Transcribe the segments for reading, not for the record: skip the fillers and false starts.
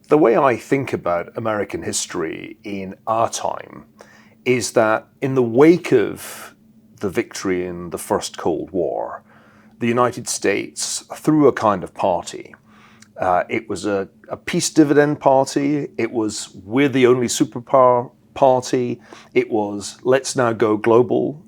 The way I think about American history in our time is that in the wake of the victory in the First Cold War, the United States threw a kind of party. It was a peace dividend party. It was we're the only superpower party. It was let's now go global.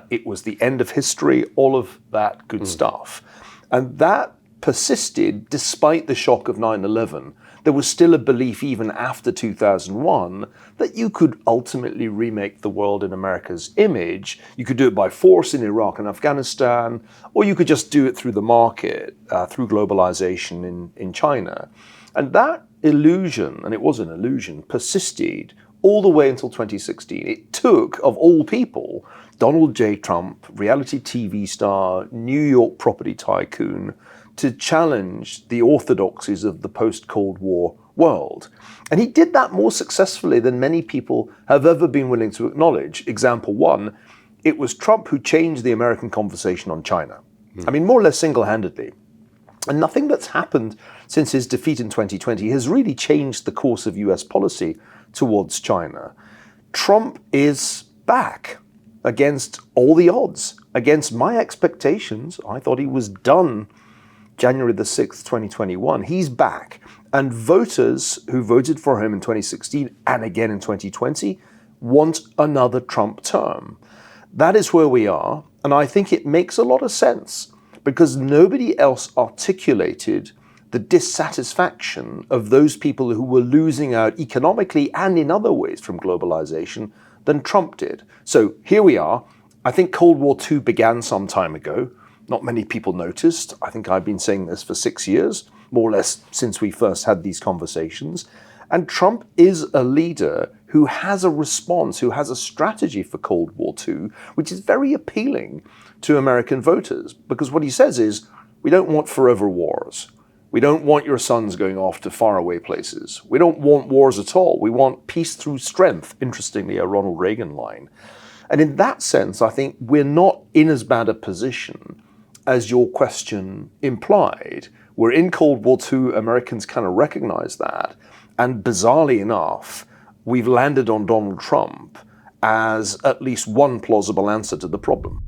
It was the end of history, all of that good stuff. And that persisted despite the shock of 9/11. There was still a belief even after 2001 that you could ultimately remake the world in America's image. You could do it by force in Iraq and Afghanistan, or you could just do it through the market, through globalization in China. And that illusion, and it was an illusion, persisted all the way until 2016. It took, of all people, Donald J. Trump, reality TV star, New York property tycoon, to challenge the orthodoxies of the post-Cold War world. And he did that more successfully than many people have ever been willing to acknowledge. Example one, it was Trump who changed the American conversation on China. I mean, more or less single-handedly. And nothing that's happened since his defeat in 2020 has really changed the course of US policy towards China. Trump is back against all the odds, against my expectations. I thought he was done January the 6th, 2021. He's back. And voters who voted for him in 2016 and again in 2020 want another Trump term. That is where we are. And I think it makes a lot of sense because nobody else articulated the dissatisfaction of those people who were losing out economically and in other ways from globalization than Trump did. So here we are. I think Cold War II began some time ago. Not many people noticed. I think I've been saying this for 6 years, more or less since we first had these conversations. And Trump is a leader who has a response, who has a strategy for Cold War II, which is very appealing to American voters. Because what he says is, we don't want forever wars. We don't want your sons going off to faraway places. We don't want wars at all. We want peace through strength. Interestingly, a Ronald Reagan line. And in that sense, I think we're not in as bad a position as your question implied. We're in Cold War II, Americans kind of recognize that. And bizarrely enough, we've landed on Donald Trump as at least one plausible answer to the problem.